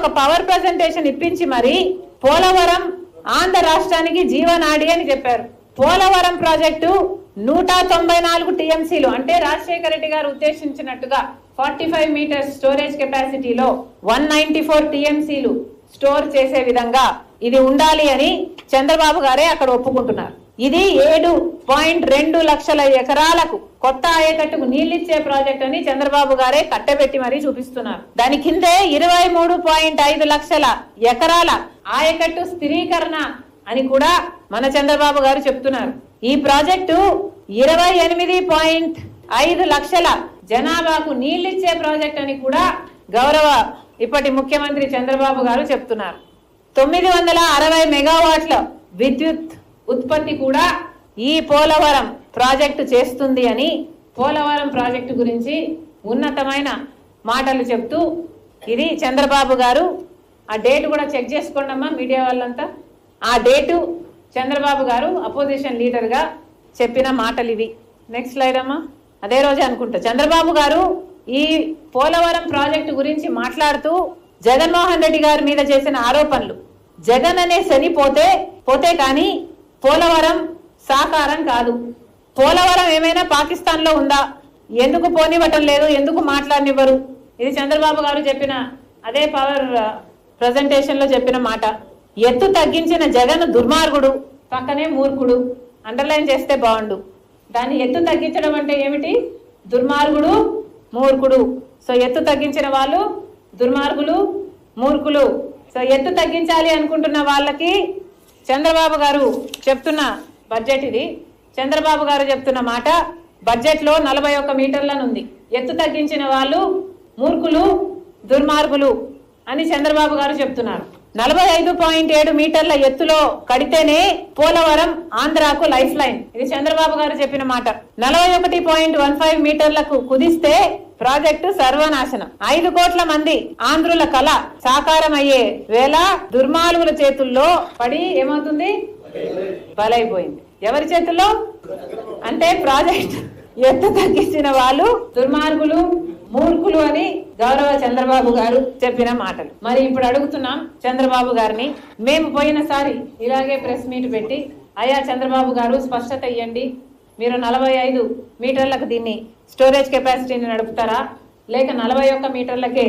ఒక power presentation ఇప్పించి మరి పోలవరం ఆంధ్ర రాష్ట్రానికి జీవనాడి అని చెప్పారు. పోలవరం ప్రాజెక్టు 194 టీఎంసీలు అంటే రాజశేఖర రెడ్డి గారు ఉద్దేశించినట్టుగా 45 మీటర్స్ స్టోరేజ్ కెపాసిటీలో 194 టీఎంసీలు స్టోర్ చేసే విధంగా ఇది ఉండాలి అని చంద్రబాబు గారే అక్కడ ఒప్పుకుంటున్నారు. ఇది 7.2 లక్షల ఎకరాలకు కొత్త ఆయకట్టుకు నీళ్ళిచ్చే ప్రాజెక్ట్ అని చంద్రబాబు గారే కట్టబెట్టి మరీ చూపిస్తున్నారు. దాని కిందే 23.5 లక్షల ఎకరాల ఆయకట్టు స్థిరీకరణ అని కూడా మన చంద్రబాబు గారు చెప్తున్నారు. ఈ ప్రాజెక్టు 28.5 లక్షల జనాభాకు నీళ్ళిచ్చే ప్రాజెక్ట్ అని కూడా గౌరవ ఇప్పటి ముఖ్యమంత్రి చంద్రబాబు గారు చెప్తున్నారు. 960 మెగావాట్ల విద్యుత్ ఉత్పత్తి కూడా ఈ పోలవరం ప్రాజెక్టు చేస్తుంది అని పోలవరం ప్రాజెక్టు గురించి ఉన్నతమైన మాటలు చెప్తూ ఇది చంద్రబాబు గారు ఆ డేట్ కూడా చెక్ చేసుకోండి అమ్మా మీడియా వాళ్ళంతా. ఆ డేటు చంద్రబాబు గారు అపోజిషన్ లీడర్ గా చెప్పిన మాటలు ఇవి. నెక్స్ట్ స్లైడ్ అమ్మా. అదే రోజే అనుకుంటా చంద్రబాబు గారు ఈ పోలవరం ప్రాజెక్టు గురించి మాట్లాడుతూ జగన్మోహన్ రెడ్డి గారి మీద చేసిన ఆరోపణలు, జగన్ అనే శని పోతే కానీ పోలవరం సాకారం కాదు, పోలవరం ఏమైనా పాకిస్తాన్ లో ఉందా, ఎందుకు పోనివ్వటం లేదు, ఎందుకు మాట్లాడనివ్వరు, ఇది చంద్రబాబు గారు చెప్పిన అదే పవర్ ప్రజెంటేషన్ లో చెప్పిన మాట. ఎత్తు తగ్గించిన జగన్ దుర్మార్గుడు, పక్కనే మూర్ఖుడు, అండర్లైన్ చేస్తే బాగుండు. దాన్ని ఎత్తు తగ్గించడం అంటే ఏమిటి? దుర్మార్గుడు, మూర్ఖుడు. సో ఎత్తు తగ్గించిన వాళ్ళు దుర్మార్గులు, మూర్ఖులు. సో ఎత్తు తగ్గించాలి అనుకుంటున్న వాళ్ళకి చంద్రబాబు గారు చెప్తున్న బడ్జెట్ ఇది. చంద్రబాబు గారు చెప్తున్న మాట బడ్జెట్ లో 41 మీటర్లనుంది. ఎత్తు తగ్గించిన వాళ్ళు మూర్ఖులు, దుర్మార్గులు అని చంద్రబాబు గారు చెప్తున్నారు. 45.7 మీటర్ల ఎత్తులో కడితేనే పోలవరం ఆంధ్రాకు లైఫ్ లైన్, ఇది చంద్రబాబు గారు చెప్పిన మాట. 41.15 మీటర్లకు కుదిస్తే ప్రాజెక్టు సర్వనాశనం. 5 కోట్ల మంది ఆంధ్రుల కళ సాకారం అయ్యే వేళ దుర్మార్గుల చేతుల్లో పడి ఏమవుతుంది? బలైపోయింది. ఎవరి చేతుల్లో అంటే ప్రాజెక్ట్ ఎత్తు తగ్గించిన వాళ్ళు దుర్మార్గులు, మూర్ఖులు అని గౌరవ చంద్రబాబు గారు చెప్పిన మాటలు. మరి ఇప్పుడు అడుగుతున్నాం చంద్రబాబు గారిని, మేము పోయినసారి ఇలాగే ప్రెస్ మీట్ పెట్టి అయ్యా చంద్రబాబు గారు స్పష్టత ఇవ్వండి, మీరు 45 మీటర్లకు దీన్ని స్టోరేజ్ కెపాసిటీని నడుపుతారా లేక 41 మీటర్లకే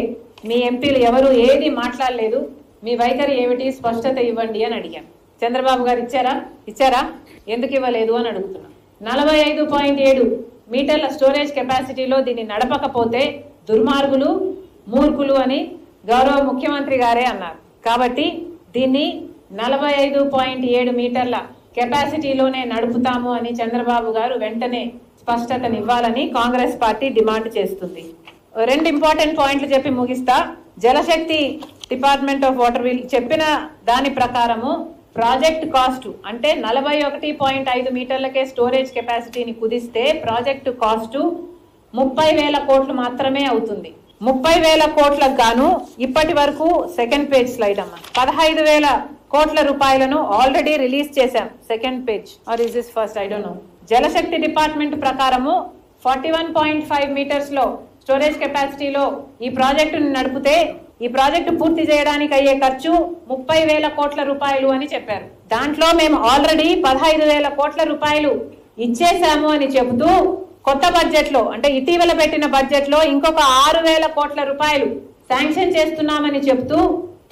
మీ ఎంపీలు ఎవరు ఏది మాట్లాడలేదు, మీ వైఖరి ఏమిటి, స్పష్టత ఇవ్వండి అని అడిగాం. చంద్రబాబు గారు ఇచ్చారా? ఎందుకు ఇవ్వలేదు అని అడుగుతున్నాం. 45.7 మీటర్ల స్టోరేజ్ కెపాసిటీలో దీన్ని నడపకపోతే దుర్మార్గులు, మూర్ఖులు అని గౌరవ ముఖ్యమంత్రి గారే అన్నారు. కాబట్టి దీన్ని 45.7 మీటర్ల కెపాసిటీలోనే నడుపుతాము అని చంద్రబాబు గారు వెంటనే స్పష్టతనివ్వాలని కాంగ్రెస్ పార్టీ డిమాండ్ చేస్తుంది. 2 ఇంపార్టెంట్ పాయింట్లు చెప్పి ముగిస్తా. జలశక్తి డిపార్ట్మెంట్ ఆఫ్ వాటర్ వీల్ చెప్పిన దాని ప్రకారము ప్రాజెక్ట్ కాస్ట్ అంటే 41.5 మీటర్లకే స్టోరేజ్ కెపాసిటీని కుదిస్తే ప్రాజెక్టు కాస్ట్ 30,000 కోట్లు మాత్రమే అవుతుంది. 30,000 కోట్లకు గాను ఇప్పటి వరకు సెకండ్ పేజ్ స్లైడ్ అమ్మ 15,000 కోట్ల రూపాయలను ఆల్రెడీ రిలీజ్ చేశాం. Second page or is this first I don't know. Jalshakti department ప్రకారము 41.5 మీటర్స్ లో స్టోరేజ్ కెపాసిటీలో ఈ ప్రాజెక్టును నడిపితే ఈ ప్రాజెక్టు పూర్తి చేయడానికి అయ్యే ఖర్చు 30,000 కోట్ల రూపాయలు అని చెప్పారు. దాంట్లో మేము ఆల్రెడీ 15,000 కోట్ల రూపాయలు ఇచ్చేసాము అని చెబుతూ కొత్త బడ్జెట్ లో అంటే ఇటీవల పెట్టిన బడ్జెట్ లో ఇంకొక 6,000 కోట్ల రూపాయలు శాంక్షన్ చేస్తున్నామని చెబుతూ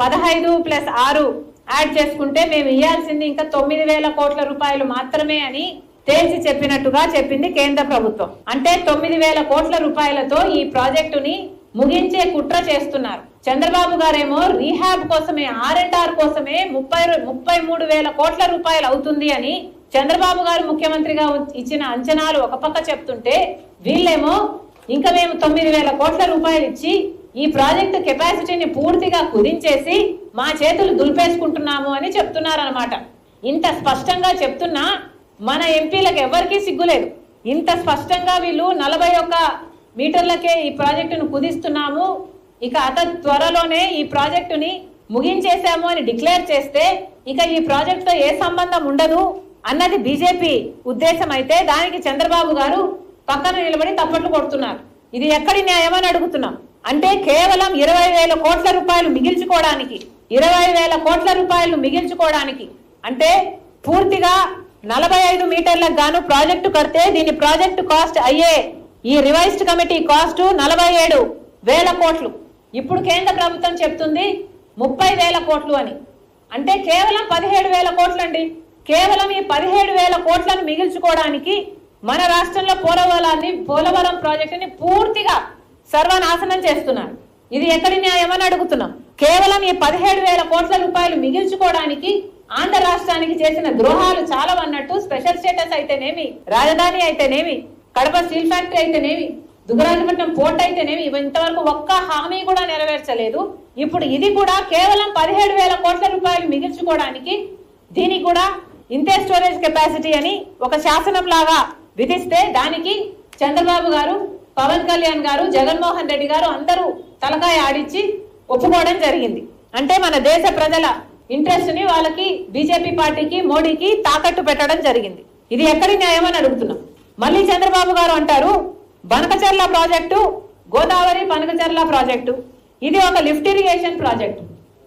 15+6 యాడ్ చేసుకుంటే మేము ఇవ్వాల్సింది ఇంకా 9,000 కోట్ల రూపాయలు మాత్రమే అని తేల్చి చెప్పినట్టుగా చెప్పింది కేంద్ర ప్రభుత్వం. అంటే 9,000 కోట్ల రూపాయలతో ఈ ప్రాజెక్టుని ముగించే కుట్ర చేస్తున్నారు. చంద్రబాబు గారేమో రీహాబ్ కోసమే R&R కోసమే 33,000 కోట్ల రూపాయలు అవుతుంది అని చంద్రబాబు గారు ముఖ్యమంత్రిగా ఇచ్చిన అంచనాలు ఒక పక్క చెప్తుంటే వీళ్ళేమో ఇంకా మేము 9,000 కోట్ల రూపాయలు ఇచ్చి ఈ ప్రాజెక్టు కెపాసిటీని పూర్తిగా కుదించేసి మా చేతులు దులిపేసుకుంటున్నాము అని చెప్తున్నారన్నమాట. ఇంత స్పష్టంగా చెప్తున్నా మన ఎంపీలకు ఎవరికీ సిగ్గులేదు. ఇంత స్పష్టంగా వీళ్ళు 41 మీటర్లకే ఈ ప్రాజెక్టును కుదిస్తున్నాము, ఇక అత త్వరలోనే ఈ ప్రాజెక్టుని ముగించేశాము అని డిక్లేర్ చేస్తే ఇక ఈ ప్రాజెక్టుతో ఏ సంబంధం ఉండదు అన్నది బీజేపీ ఉద్దేశం అయితే దానికి చంద్రబాబు గారు పక్కన నిలబడి తప్పట్లు కొడుతున్నారు. ఇది ఎక్కడి న్యాయం అని అడుగుతున్నాం. అంటే కేవలం 20,000 కోట్ల రూపాయలు మిగిల్చుకోవడానికి 20,000 కోట్ల రూపాయలు మిగిల్చుకోవడానికి అంటే పూర్తిగా 45 మీటర్లకు గాను ప్రాజెక్టు కడితే దీని ప్రాజెక్టు కాస్ట్ అయ్యే ఈ రివైజ్డ్ కమిటీ కాస్ట్ 47,000 కోట్లు. ఇప్పుడు కేంద్ర ప్రభుత్వం చెప్తుంది 30,000 కోట్లు అని. అంటే కేవలం 17,000 కోట్లండి. కేవలం ఈ 17,000 కోట్లను మిగిల్చుకోవడానికి మన రాష్ట్రంలో పోలవరం ప్రాజెక్టుని పూర్తిగా సర్వనాశనం చేస్తున్నారు. ఇది ఎక్కడి న్యాయమని అడుగుతున్నాం. కేవలం ఈ 17,000 కోట్ల రూపాయలు మిగిల్చుకోవడానికి ఆంధ్ర రాష్ట్రానికి చేసిన ద్రోహాలు చాలా అన్నట్టు స్పెషల్ స్టేటస్ అయితేనేమి, రాజధాని అయితేనేమి, కడప స్టీల్ ఫ్యాక్టరీ అయితేనేమి, దుగ్గరాజపట్నం పోర్ట్ అయితేనేమి, ఇంతవరకు ఒక్క హామీ కూడా నెరవేర్చలేదు. ఇప్పుడు ఇది కూడా కేవలం 17,000 కోట్ల రూపాయలు మిగిల్చుకోవడానికి దీనికి కూడా ఇంతే స్టోరేజ్ కెపాసిటీ అని ఒక శాసనం లాగా విధిస్తే దానికి చంద్రబాబు గారు, పవన్ కళ్యాణ్ గారు, జగన్మోహన్ రెడ్డి గారు అందరూ తలకాయ ఆడిచ్చి ఒప్పుకోవడం జరిగింది. అంటే మన దేశ ప్రజల ఇంట్రెస్ట్ ని వాళ్ళకి బీజేపీ పార్టీకి మోడీకి తాకట్టు పెట్టడం జరిగింది. ఇది ఎక్కడి న్యాయం అని అడుగుతున్నాం. మళ్ళీ చంద్రబాబు గారు అంటారు బనకచర్ల ప్రాజెక్టు, గోదావరి బనకచర్ల ప్రాజెక్టు ఇది ఒక లిఫ్ట్ ఇరిగేషన్ ప్రాజెక్టు.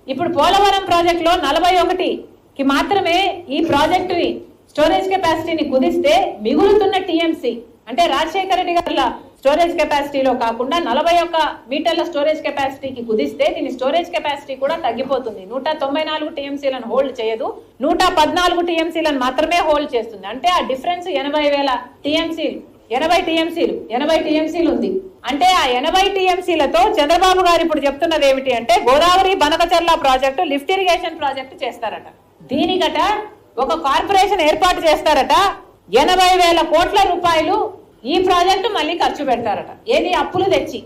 ఇప్పుడు పోలవరం ప్రాజెక్టులో 41కి మాత్రమే ఈ ప్రాజెక్టు స్టోరేజ్ కెపాసిటీని కుదిస్తే మిగులుతున్న టీఎంసీ అంటే రాజశేఖర రెడ్డి గారి స్టోరేజ్ కెపాసిటీలో కాకుండా 41 మీటర్ల స్టోరేజ్ కెపాసిటీకి కుదిస్తే దీని స్టోరేజ్ కెపాసిటీ కూడా తగ్గిపోతుంది. 194 టీఎంసీలను హోల్డ్ చేయదు, 114 టీఎంసీలను మాత్రమే హోల్డ్ చేస్తుంది. అంటే ఆ డిఫరెన్స్ 80,000 టీఎంసీలు, 80 టీఎంసీలు ఉంది. అంటే ఆ 80 టీఎంసీలతో చంద్రబాబు గారు ఇప్పుడు చెప్తున్నది ఏమిటి అంటే Godavari Banakacherla project lift irrigation project చేస్తారట. దీనికట ఒక కార్పొరేషన్ ఏర్పాటు చేస్తారట. 80,000 కోట్ల రూపాయలు ఈ ప్రాజెక్టు మళ్ళీ ఖర్చు పెడతారట. ఏది అప్పులు తెచ్చి.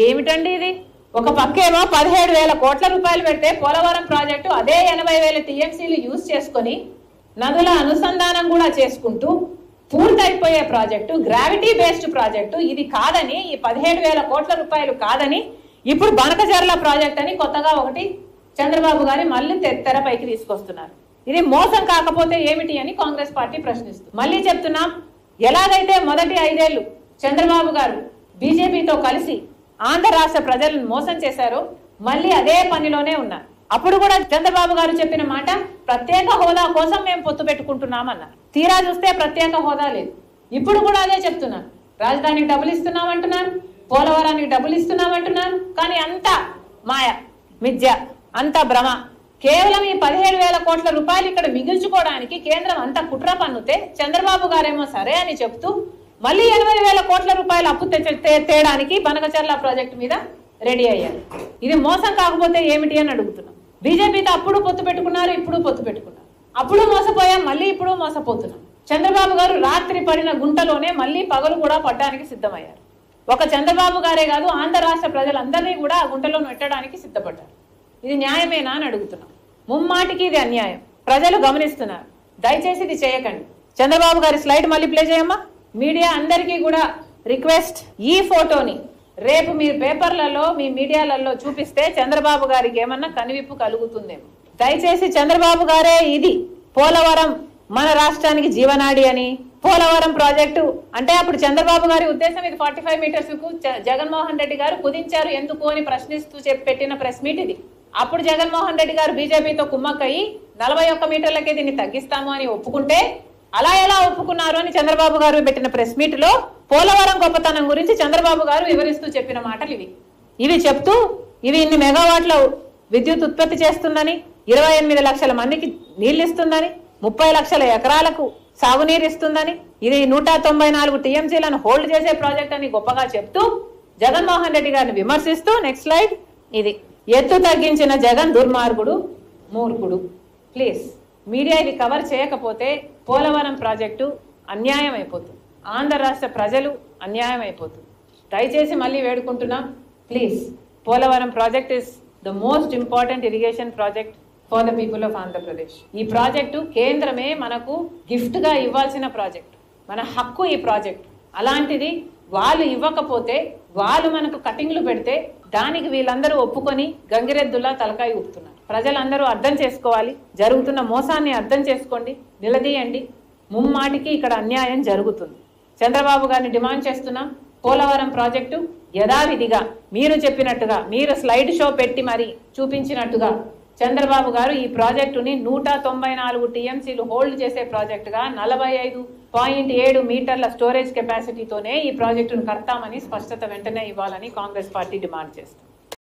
ఏమిటండి ఇది? ఒక పక్కేమో 17,000 కోట్ల రూపాయలు పెడితే పోలవరం ప్రాజెక్టు అదే 80,000 టీఎంసీలు యూజ్ చేసుకొని నదుల అనుసంధానం కూడా చేసుకుంటూ పూర్తయిపోయే ప్రాజెక్టు, గ్రావిటీ బేస్డ్ ప్రాజెక్టు ఇది కాదని, ఈ 17,000 కోట్ల రూపాయలు కాదని ఇప్పుడు బనకచర్ల ప్రాజెక్ట్ అని కొత్తగా ఒకటి చంద్రబాబు గారి మళ్ళీ తెరపైకి తీసుకొస్తున్నారు. ఇది మోసం కాకపోతే ఏమిటి అని కాంగ్రెస్ పార్టీ ప్రశ్నిస్తుంది. మళ్ళీ చెప్తున్నాం, ఎలాగైతే మొదటి 5 ఏళ్లు చంద్రబాబు గారు బీజేపీతో కలిసి ఆంధ్ర రాష్ట్ర ప్రజలను మోసం చేశారో మళ్ళీ అదే పనిలోనే ఉన్నారు. అప్పుడు కూడా చంద్రబాబు గారు చెప్పిన మాట ప్రత్యేక హోదా కోసం మేము పొత్తు పెట్టుకుంటున్నామన్నారు. తీరా చూస్తే ప్రత్యేక హోదా లేదు. ఇప్పుడు కూడా అదే చెప్తున్నారు. రాజధానికి డబ్బులు ఇస్తున్నామంటున్నారు, పోలవరానికి డబ్బులు ఇస్తున్నామంటున్నారు. కానీ అంతా మాయ, మిథ్య, అంతా భ్రమ. కేవలం ఈ 17,000 కోట్ల రూపాయలు ఇక్కడ మిగిల్చుకోవడానికి కేంద్రం అంతా కుట్ర పన్నుతే చంద్రబాబు గారేమో సరే అని చెప్తూ మళ్ళీ 80,000 కోట్ల రూపాయలు అప్పు తేయడానికి బనకచర్ల ప్రాజెక్టు మీద రెడీ అయ్యారు. ఇది మోసం కాకపోతే ఏమిటి అని అడుగుతున్నాం. బీజేపీతో అప్పుడు పొత్తు పెట్టుకున్నారు, ఇప్పుడు పొత్తు పెట్టుకున్నారు. అప్పుడు మోసపోయాం, మళ్ళీ ఇప్పుడు మోసపోతున్నాం. చంద్రబాబు గారు రాత్రి పడిన గుంటలోనే మళ్ళీ పగలు కూడా పడ్డానికి సిద్ధమయ్యారు. ఒక చంద్రబాబు గారే కాదు, ఆంధ్ర రాష్ట్ర ప్రజలందరినీ కూడా ఆ గుంటలో నెట్టడానికి సిద్ధపడ్డారు. ఇది న్యాయమేనా అని అడుగుతున్నాం. ముమ్మాటికి ఇది అన్యాయం. ప్రజలు గమనిస్తున్నారు. దయచేసి ఇది చేయకండి. చంద్రబాబు గారి స్లైడ్ మళ్ళీ ప్లే చేయమ్మా. మీడియా అందరికీ కూడా రిక్వెస్ట్, ఈ ఫోటోని రేపు మీరు పేపర్లలో మీ మీడియాలలో చూపిస్తే చంద్రబాబు గారికి ఏమన్నా కనివిప్పు కలుగుతుందేమో. దయచేసి చంద్రబాబు గారే ఇది పోలవరం మన రాష్ట్రానికి జీవనాడి అని, పోలవరం ప్రాజెక్టు అంటే అప్పుడు చంద్రబాబు గారి ఉద్దేశం ఇది 45 మీటర్స్ కు జగన్మోహన్ రెడ్డి గారు కుదించారు ఎందుకు అని ప్రశ్నిస్తూ పెట్టిన ప్రెస్ మీట్ ఇది. అప్పుడు జగన్మోహన్ రెడ్డి గారు బీజేపీతో కుమ్మక్కయి 41 మీటర్లకే దీన్ని తగ్గిస్తాము అని ఒప్పుకుంటే అలా ఎలా ఒప్పుకున్నారు అని చంద్రబాబు గారు పెట్టిన ప్రెస్ మీట్ లో పోలవరం గొప్పతనం గురించి చంద్రబాబు గారు వివరిస్తూ చెప్పిన మాటలు ఇవి చెప్తూ ఇవి ఇన్ని మెగావాట్ల విద్యుత్ ఉత్పత్తి చేస్తుందని, 28 లక్షల మందికి నీళ్లు ఇస్తుందని, 30 లక్షల ఎకరాలకు సాగునీరు ఇస్తుందని, ఇది 194 టీఎంసీలను హోల్డ్ చేసే ప్రాజెక్ట్ అని గొప్పగా చెప్తూ జగన్మోహన్ రెడ్డి గారిని విమర్శిస్తూ నెక్స్ట్ స్లైడ్ ఇది ఎత్తు తగ్గించిన జగన్ దుర్మార్గుడు, మూర్ఖుడు. ప్లీజ్ మీడియా ఇది కవర్ చేయకపోతే పోలవరం ప్రాజెక్టు అన్యాయం అయిపోతుంది, ఆంధ్ర రాష్ట్ర ప్రజలు అన్యాయం అయిపోతుంది. దయచేసి మళ్ళీ వేడుకుంటున్నాం, please Polavaram project is the most important irrigation project for the people of Andhra Pradesh. ఈ ప్రాజెక్టు కేంద్రమే మనకు గిఫ్ట్ గా ఇవ్వాల్సిన ప్రాజెక్ట్, మన హక్కు ఈ ప్రాజెక్ట్. అలాంటిది వాళ్ళు ఇవ్వకపోతే, వాళ్ళు మనకు కటింగ్లు పెడితే దానికి వీళ్ళందరూ ఒప్పుకొని గంగిరెద్దులా తలకాయ ఊపుతున్నారు. ప్రజలందరూ అర్థం చేసుకోవాలి, జరుగుతున్న మోసాన్ని అర్థం చేసుకోండి, నిలదీయండి. ముమ్మాటికి ఇక్కడ అన్యాయం జరుగుతుంది. చంద్రబాబు గారిని డిమాండ్ చేస్తున్నాం, పోలవరం ప్రాజెక్టు యథావిధిగా మీరు చెప్పినట్టుగా మీరు స్లైడ్ షో పెట్టి మరి చూపించినట్టుగా చంద్రబాబు గారు ఈ ప్రాజెక్టుని 194 టీఎంసీలు హోల్డ్ చేసే ప్రాజెక్టుగా 45.7 మీటర్ల స్టోరేజ్ కెపాసిటీతోనే ఈ ప్రాజెక్టును కడతామని స్పష్టత వెంటనే ఇవ్వాలని కాంగ్రెస్ పార్టీ డిమాండ్ చేస్తుంది.